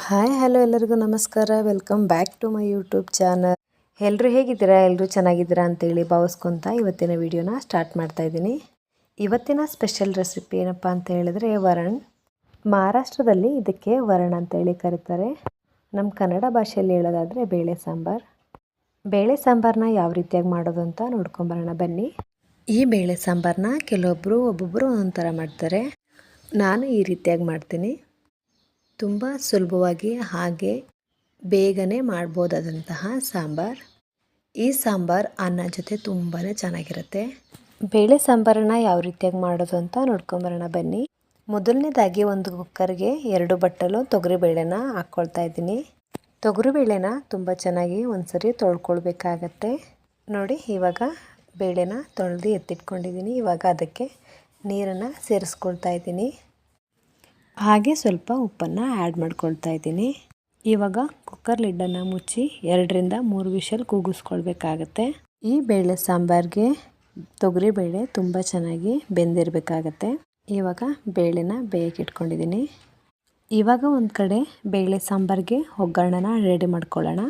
Hi hello ಎಲ್ಲರಿಗೂ ನಮಸ್ಕಾರ. Welcome back to my YouTube channel. ಎಲ್ಲರೂ ಹೇಗಿದ್ದೀರಾ? ಎಲ್ಲರೂ ಚೆನ್ನಾಗಿದ್ದೀರಾ ಅಂತೇಳಿ ಭಾವಿಸ್ಕೊತ ಇವತ್ತಿನ ವಿಡಿಯೋನ ಸ್ಟಾರ್ಟ್ ಮಾಡ್ತಾ ಇದ್ದೀನಿ. ಇವತ್ತಿನ ಸ್ಪೆಷಲ್ ರೆಸಿಪಿ ಏನಪ್ಪ ಅಂತ ಹೇಳಿದ್ರೆ ವರಣ್. ಮಹಾರಾಷ್ಟ್ರದಲ್ಲಿ ಇದಕ್ಕೆ ವರಣ್ ಅಂತೇಳಿ ಕರೀತಾರೆ. ನಮ್ಮ ಕನ್ನಡ ಭಾಷೆಯಲ್ಲಿ ಹೇಳೋದಾದರೆ ಬೇಳೆ ಸಾಂಬಾರು. ಬೇಳೆ ಸಾಂಬಾರನ್ನ ಯಾವ ರೀತಿಯಾಗಿ ಮಾಡೋದು ಅಂತ ನೋಡ್ಕೊಂಬರೋಣ ಬನ್ನಿ. ಈ ಬೇಳೆ ಸಾಂಬಾರನ್ನ ಒಬ್ಬೊಬ್ಬರು ಒಂಥರ ಮಾಡ್ತಾರೆ. ನಾನು ಈ ರೀತಿಯಾಗಿ ಮಾಡ್ತೀನಿ. ತುಂಬ ಸುಲಭವಾಗಿ ಹಾಗೆ ಬೇಗನೆ ಮಾಡ್ಬೋದಾದಂತಹ ಸಾಂಬಾರು. ಈ ಸಾಂಬಾರು ಅನ್ನ ಜೊತೆ ತುಂಬಾ ಚೆನ್ನಾಗಿರುತ್ತೆ. ಬೇಳೆ ಸಾಂಬಾರನ್ನು ಯಾವ ರೀತಿಯಾಗಿ ಮಾಡೋದು ಅಂತ ನೋಡ್ಕೊಂಬರೋಣ ಬನ್ನಿ. ಮೊದಲನೇದಾಗಿ ಒಂದು ಕುಕ್ಕರ್ಗೆ 2 ಬಟ್ಟಲು ತೊಗರಿಬೇಳೆನ ಹಾಕ್ಕೊಳ್ತಾ ಇದ್ದೀನಿ. ತೊಗರಿಬೇಳೆನ ತುಂಬ ಚೆನ್ನಾಗಿ ಒಂದ್ಸರಿ ತೊಳ್ಕೊಳ್ಬೇಕಾಗತ್ತೆ. ನೋಡಿ, ಇವಾಗ ಬೇಳೆನ ತೊಳೆದು ಎತ್ತಿಟ್ಕೊಂಡಿದ್ದೀನಿ. ಇವಾಗ ಅದಕ್ಕೆ ನೀರನ್ನು ಸೇರಿಸ್ಕೊಳ್ತಾ ಇದ್ದೀನಿ. ಹಾಗೆ ಸ್ವಲ್ಪ ಉಪ್ಪನ್ನು ಆ್ಯಡ್ ಮಾಡ್ಕೊಳ್ತಾ ಇದ್ದೀನಿ. ಇವಾಗ ಕುಕ್ಕರ್ ಲಿಡ್ಡನ್ನು ಮುಚ್ಚಿ 2ರಿಂದ 3 ವಿಷಲ್ ಕೂಗಿಸ್ಕೊಳ್ಬೇಕಾಗತ್ತೆ. ಈ ಬೇಳೆ ಸಾಂಬಾರಿಗೆ ತೊಗರಿಬೇಳೆ ತುಂಬ ಚೆನ್ನಾಗಿ ಬೆಂದಿರಬೇಕಾಗತ್ತೆ. ಇವಾಗ ಬೇಳೆನ ಬೇಯಕ್ಕೆ ಇಟ್ಕೊಂಡಿದ್ದೀನಿ. ಇವಾಗ ಒಂದು ಕಡೆ ಬೇಳೆ ಸಾಂಬಾರಿಗೆ ಒಗ್ಗರಣೆನ ರೆಡಿ ಮಾಡ್ಕೊಳ್ಳೋಣ.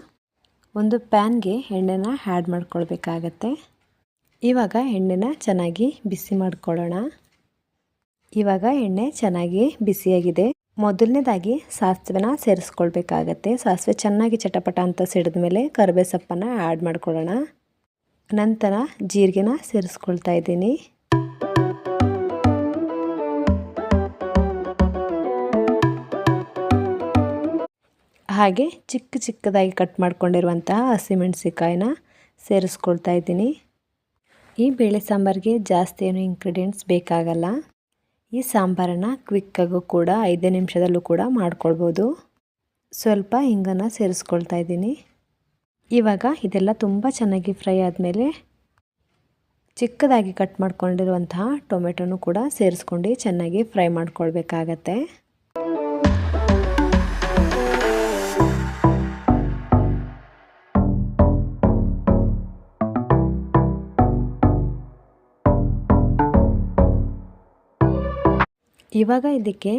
ಒಂದು ಪ್ಯಾನ್ಗೆ ಎಣ್ಣೆನ ಆ್ಯಡ್ ಮಾಡ್ಕೊಳ್ಬೇಕಾಗತ್ತೆ. ಇವಾಗ ಎಣ್ಣೆನ ಚೆನ್ನಾಗಿ ಬಿಸಿ ಮಾಡ್ಕೊಳ್ಳೋಣ. ಇವಾಗ ಎಣ್ಣೆ ಚೆನ್ನಾಗಿ ಬಿಸಿಯಾಗಿದೆ. ಮೊದಲನೇದಾಗಿ ಸಾಸಿವೆನ ಸೇರಿಸ್ಕೊಳ್ಬೇಕಾಗತ್ತೆ. ಸಾಸಿವೆ ಚೆನ್ನಾಗಿ ಚಟಪಟ ಅಂತ ಸಿಡಿದ ಮೇಲೆ ಕರಿಬೇವು ಸೊಪ್ಪನ್ನು ಆ್ಯಡ್ ಮಾಡ್ಕೊಳ್ಳೋಣ. ನಂತರ ಜೀರಿಗೆನ ಸೇರಿಸ್ಕೊಳ್ತಾ ಇದ್ದೀನಿ. ಹಾಗೆ ಚಿಕ್ಕದಾಗಿ ಕಟ್ ಮಾಡ್ಕೊಂಡಿರುವಂತಹ ಹಸಿಮೆಣಸಿಕಾಯಿನ ಸೇರಿಸ್ಕೊಳ್ತಾ ಇದ್ದೀನಿ. ಈ ಬೇಳೆ ಸಾಂಬಾರಿಗೆ ಜಾಸ್ತಿ ಏನು ಇಂಗ್ರೀಡಿಯೆಂಟ್ಸ್ ಬೇಕಾಗಲ್ಲ. ಈ ಸಾಂಬಾರನ್ನು ಕ್ವಿಕ್ಕಾಗೂ ಕೂಡ 5 ನಿಮಿಷದಲ್ಲೂ ಕೂಡ ಮಾಡ್ಕೊಳ್ಬೋದು. ಸ್ವಲ್ಪ ಹಿಂಗನ್ನು ಸೇರಿಸ್ಕೊಳ್ತಾ ಇದ್ದೀನಿ. ಇವಾಗ ಇದೆಲ್ಲ ತುಂಬ ಚೆನ್ನಾಗಿ ಫ್ರೈ ಆದಮೇಲೆ ಚಿಕ್ಕದಾಗಿ ಕಟ್ ಮಾಡ್ಕೊಂಡಿರುವಂತಹ ಟೊಮೆಟೊನೂ ಕೂಡ ಸೇರಿಸ್ಕೊಂಡು ಚೆನ್ನಾಗಿ ಫ್ರೈ ಮಾಡ್ಕೊಳ್ಬೇಕಾಗತ್ತೆ. ಇವಾಗ ಇದಕ್ಕೆ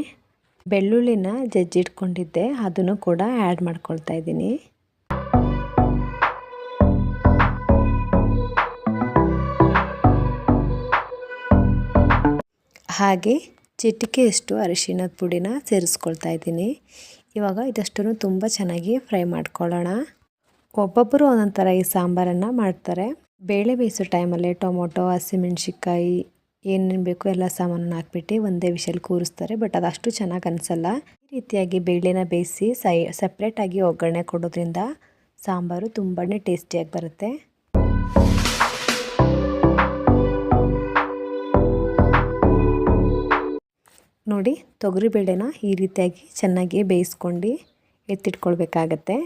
ಬೆಳ್ಳುಳ್ಳಿನ ಜಜ್ಜಿಟ್ಕೊಂಡಿದ್ದೆ, ಅದನ್ನು ಕೂಡ ಆ್ಯಡ್ ಮಾಡ್ಕೊಳ್ತಾ ಇದ್ದೀನಿ. ಹಾಗೆ ಚಿಟಿಕೆಯಷ್ಟು ಅರಿಶಿಣದ ಪುಡಿನ ಸೇರಿಸ್ಕೊಳ್ತಾ ಇದ್ದೀನಿ. ಇವಾಗ ಇದಷ್ಟನ್ನು ತುಂಬ ಚೆನ್ನಾಗಿ ಫ್ರೈ ಮಾಡ್ಕೊಳ್ಳೋಣ. ಒಬ್ಬೊಬ್ಬರು ಒಂದೊಂದು ಥರ ಈ ಸಾಂಬಾರನ್ನು ಮಾಡ್ತಾರೆ. ಬೇಳೆ ಬೇಯಿಸೋ ಟೈಮಲ್ಲೇ ಟೊಮೊಟೊ, ಹಸಿಮೆಣ್ಸಿಕಾಯಿ ಏನೇನು ಬೇಕೋ ಎಲ್ಲ ಸಾಮಾನನ್ನು ಹಾಕ್ಬಿಟ್ಟು ಒಂದೇ ವಿಷಲ್ ಕೂರಿಸ್ತಾರೆ. ಬಟ್ ಅದಷ್ಟು ಚೆನ್ನಾಗಿ ಅನಿಸಲ್ಲ. ಈ ರೀತಿಯಾಗಿ ಬೇಳೆನ ಬೇಯಿಸಿ ಸಪ್ರೇಟಾಗಿ ಒಗ್ಗರಣೆ ಕೊಡೋದ್ರಿಂದ ಸಾಂಬಾರು ತುಂಬಾ ಟೇಸ್ಟಿಯಾಗಿ ಬರುತ್ತೆ. ನೋಡಿ, ತೊಗರಿಬೇಳೆನ ಈ ರೀತಿಯಾಗಿ ಚೆನ್ನಾಗಿ ಬೇಯಿಸ್ಕೊಂಡು ಎತ್ತಿಟ್ಕೊಳ್ಬೇಕಾಗತ್ತೆ.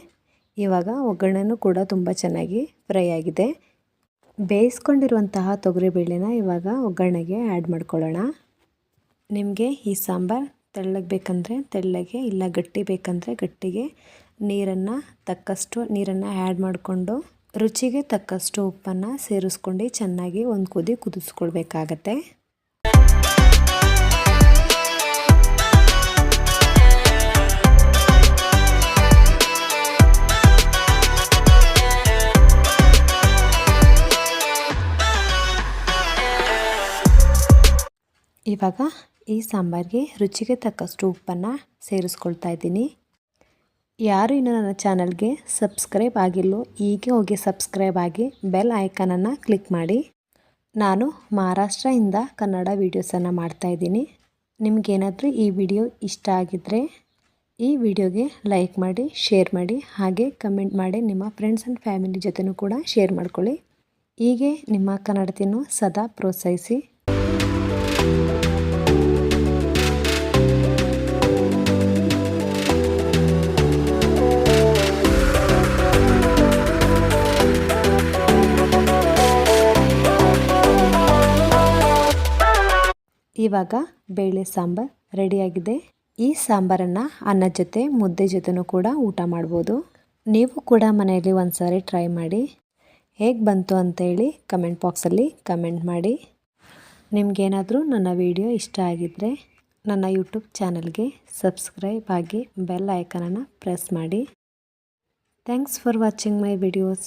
ಇವಾಗ ಒಗ್ಗರಣೆನೂ ಕೂಡ ತುಂಬ ಚೆನ್ನಾಗಿ ಫ್ರೈ ಆಗಿದೆ. ಬೇಯಿಸ್ಕೊಂಡಿರುವಂತಹ ತೊಗರಿಬೇಳೆನ ಇವಾಗ ಒಗ್ಗರಣೆಗೆ ಆ್ಯಡ್ ಮಾಡ್ಕೊಳ್ಳೋಣ. ನಿಮಗೆ ಈ ಸಾಂಬಾರು ತೆಳ್ಳಗೆ ಬೇಕಂದರೆ ತೆಳ್ಳಗೆ, ಇಲ್ಲ ಗಟ್ಟಿ ಬೇಕಂದರೆ ಗಟ್ಟಿಗೆ ತಕ್ಕಷ್ಟು ನೀರನ್ನು ಆ್ಯಡ್ ಮಾಡಿಕೊಂಡು ರುಚಿಗೆ ತಕ್ಕಷ್ಟು ಉಪ್ಪನ್ನು ಸೇರಿಸ್ಕೊಂಡು ಚೆನ್ನಾಗಿ ಒಂದು ಕುದಿ ಕುದಿಸ್ಕೊಳ್ಬೇಕಾಗತ್ತೆ. ಇವಾಗ ಈ ಸಾಂಬಾರಿಗೆ ರುಚಿಗೆ ತಕ್ಕಷ್ಟು ಉಪ್ಪನ್ನು ಸೇರಿಸ್ಕೊಳ್ತಾ ಇದ್ದೀನಿ. ಯಾರು ಇನ್ನೂ ನನ್ನ ಚಾನಲ್ಗೆ ಸಬ್ಸ್ಕ್ರೈಬ್ ಆಗಿಲ್ಲೋ ಈಗ ಹೋಗಿ ಸಬ್ಸ್ಕ್ರೈಬ್ ಆಗಿ ಬೆಲ್ ಐಕಾನನ್ನು ಕ್ಲಿಕ್ ಮಾಡಿ. ನಾನು ಮಹಾರಾಷ್ಟ್ರದಿಂದ ಕನ್ನಡ ವೀಡಿಯೋಸನ್ನು ಮಾಡ್ತಾಯಿದ್ದೀನಿ. ನಿಮಗೇನಾದರೂ ಈ ವಿಡಿಯೋ ಇಷ್ಟ ಆಗಿದ್ದರೆ ಈ ವಿಡಿಯೋಗೆ ಲೈಕ್ ಮಾಡಿ, ಶೇರ್ ಮಾಡಿ, ಹಾಗೆ ಕಮೆಂಟ್ ಮಾಡಿ ನಿಮ್ಮ ಫ್ರೆಂಡ್ಸ್ ಆ್ಯಂಡ್ ಫ್ಯಾಮಿಲಿ ಜೊತೆನೂ ಕೂಡ ಶೇರ್ ಮಾಡ್ಕೊಳ್ಳಿ. ಹೀಗೆ ನಿಮ್ಮ ಕನ್ನಡತಿಯನ್ನು ಸದಾ ಪ್ರೋತ್ಸಾಹಿಸಿ. ಇವಾಗ ಬೇಳೆ ಸಾಂಬಾರು ರೆಡಿಯಾಗಿದೆ. ಈ ಸಾಂಬಾರನ್ನು ಅನ್ನದ ಜೊತೆ, ಮುದ್ದೆ ಜೊತೆನೂ ಕೂಡ ಊಟ ಮಾಡ್ಬೋದು. ನೀವು ಕೂಡ ಮನೆಯಲ್ಲಿ ಒಂದು ಸಾರಿ ಟ್ರೈ ಮಾಡಿ. ಹೇಗೆ ಬಂತು ಅಂತೇಳಿ ಕಮೆಂಟ್ ಬಾಕ್ಸಲ್ಲಿ ಕಮೆಂಟ್ ಮಾಡಿ. ನಿಮಗೇನಾದರೂ ನನ್ನ ವಿಡಿಯೋ ಇಷ್ಟ ಆಗಿದ್ದರೆ ನನ್ನ ಯೂಟ್ಯೂಬ್ ಚಾನಲ್ಗೆ ಸಬ್ಸ್ಕ್ರೈಬ್ ಆಗಿ ಬೆಲ್ ಐಕನನ್ನು ಪ್ರೆಸ್ ಮಾಡಿ. Thanks for watching my videos.